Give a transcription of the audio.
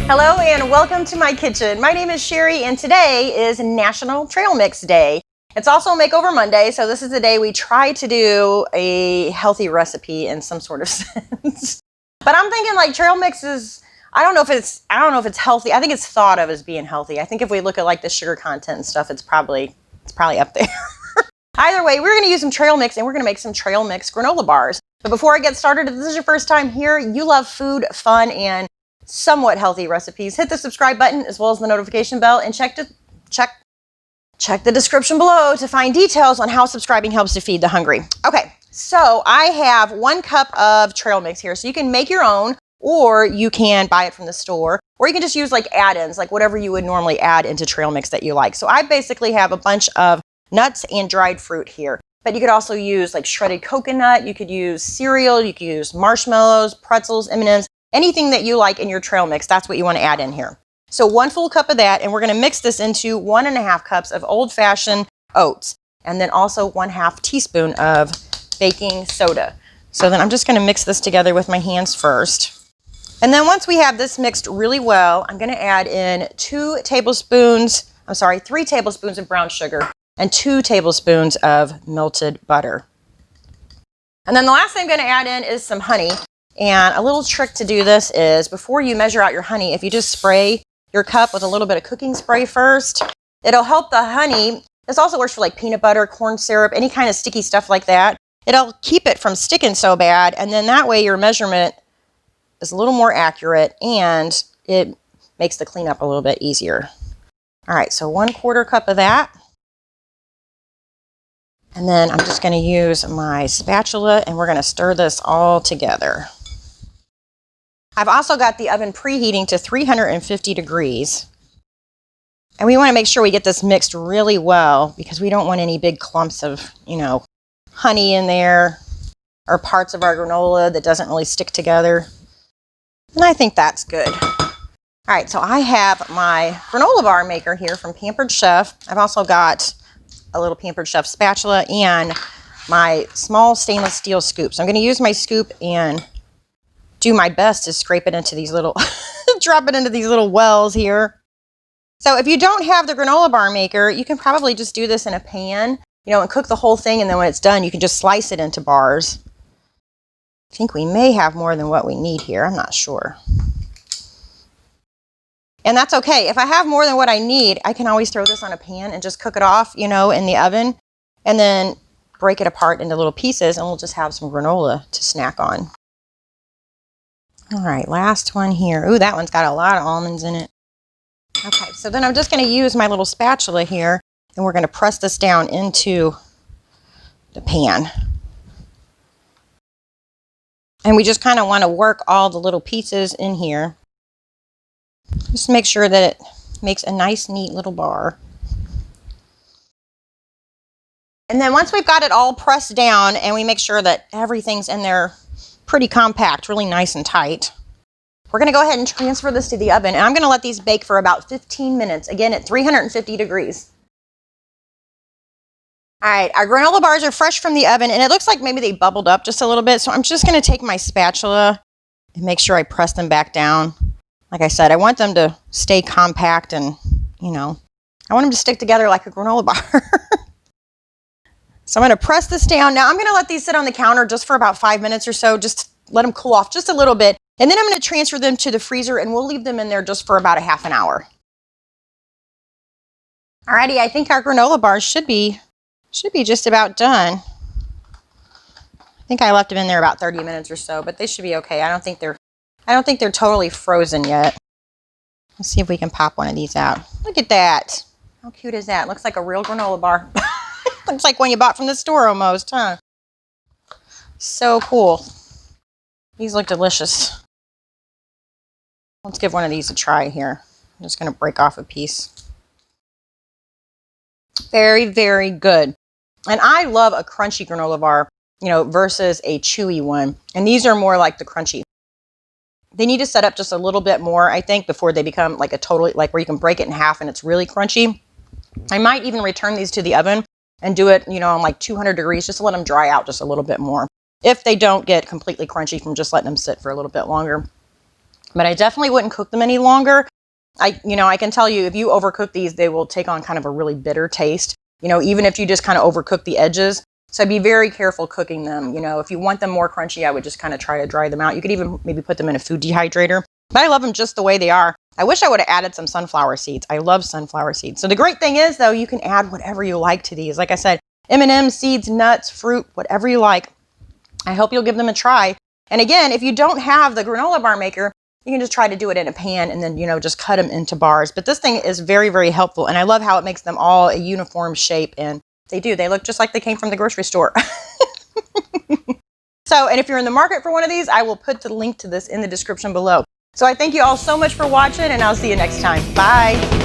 Hello and welcome to my kitchen. My name is Cheri and today is National Trail Mix Day. It's also Makeover Monday, so this is the day we try to do a healthy recipe in some sort of sense. But I'm thinking like trail mix is, I don't know if it's healthy. I think it's thought of as being healthy. I think if we look at like the sugar content and stuff, it's probably up there. Either way, we're gonna use some trail mix and we're gonna make some trail mix granola bars. But before I get started, if this is your first time here, you love food, fun, and somewhat healthy recipes, hit the subscribe button as well as the notification bell and check the description below to find details on how subscribing helps to feed the hungry. Okay, so I have 1 cup of trail mix here. So you can make your own or you can buy it from the store or you can just use like add-ins, like whatever you would normally add into trail mix that you like. So I basically have a bunch of nuts and dried fruit here. But you could also use like shredded coconut, you could use cereal, you could use marshmallows, pretzels, M&Ms, anything that you like in your trail mix, that's what you want to add in here. So 1 full cup of that, and we're going to mix this into 1.5 cups of old-fashioned oats, and then also 1/2 teaspoon of baking soda. So then I'm just going to mix this together with my hands first. And then once we have this mixed really well, I'm going to add in 3 tablespoons of brown sugar and 2 tablespoons of melted butter. And then the last thing I'm going to add in is some honey. And a little trick to do this is before you measure out your honey, if you just spray your cup with a little bit of cooking spray first, it'll help the honey. This also works for like peanut butter, corn syrup, any kind of sticky stuff like that. It'll keep it from sticking so bad. And then that way your measurement is a little more accurate and it makes the cleanup a little bit easier. All right, so 1/4 cup of that. And then I'm just going to use my spatula and we're going to stir this all together. I've also got the oven preheating to 350 degrees. And we want to make sure we get this mixed really well because we don't want any big clumps of, honey in there or parts of our granola that doesn't really stick together. And I think that's good. All right, so I have my granola bar maker here from Pampered Chef. I've also got a little Pampered Chef spatula and my small stainless steel scoop. So I'm going to use my scoop and do my best to scrape it into these little, drop it into these little wells here. So if you don't have the granola bar maker, you can probably just do this in a pan, and cook the whole thing. And then when it's done, you can just slice it into bars. I think we may have more than what we need here. I'm not sure. And that's okay. If I have more than what I need, I can always throw this on a pan and just cook it off, in the oven and then break it apart into little pieces and we'll just have some granola to snack on. All right, last one here. Ooh, that one's got a lot of almonds in it. Okay, so then I'm just going to use my little spatula here and we're going to press this down into the pan. And we just kind of want to work all the little pieces in here. Just make sure that it makes a nice, neat little bar. And then once we've got it all pressed down and we make sure that everything's in there pretty compact, really nice and tight, we're going to go ahead and transfer this to the oven. And I'm going to let these bake for about 15 minutes, again at 350 degrees. All right, our granola bars are fresh from the oven and it looks like maybe they bubbled up just a little bit. So I'm just going to take my spatula and make sure I press them back down. Like I said, I want them to stay compact and, I want them to stick together like a granola bar. So I'm going to press this down. Now I'm going to let these sit on the counter just for about 5 minutes or so. Just let them cool off just a little bit. And then I'm going to transfer them to the freezer and we'll leave them in there just for about a half an hour. Alrighty, I think our granola bars should be just about done. I think I left them in there about 30 minutes or so, but they should be okay. I don't think they're totally frozen yet. Let's see if we can pop one of these out. Look at that. How cute is that? Looks like a real granola bar. Looks like one you bought from the store almost, huh? So cool. These look delicious. Let's give one of these a try here. I'm just going to break off a piece. Very, very good. And I love a crunchy granola bar, versus a chewy one. And these are more like the crunchy. They need to set up just a little bit more, I think, before they become like where you can break it in half and it's really crunchy. I might even return these to the oven and do it, on like 200 degrees just to let them dry out just a little bit more. If they don't get completely crunchy from just letting them sit for a little bit longer. but I definitely wouldn't cook them any longer. I can tell you, if you overcook these, they will take on kind of a really bitter taste, even if you just kind of overcook the edges. So be very careful cooking them. If you want them more crunchy, I would just kind of try to dry them out. You could even maybe put them in a food dehydrator, but I love them just the way they are. I wish I would have added some sunflower seeds. I love sunflower seeds. So the great thing is, though, you can add whatever you like to these. Like I said, M&M's, seeds, nuts, fruit, whatever you like. I hope you'll give them a try. And again, if you don't have the granola bar maker, you can just try to do it in a pan and then, just cut them into bars. But this thing is very, very helpful. And I love how it makes them all a uniform shape. And they look just like they came from the grocery store. So, and if you're in the market for one of these, I will put the link to this in the description below. So I thank you all so much for watching, and I'll see you next time. Bye.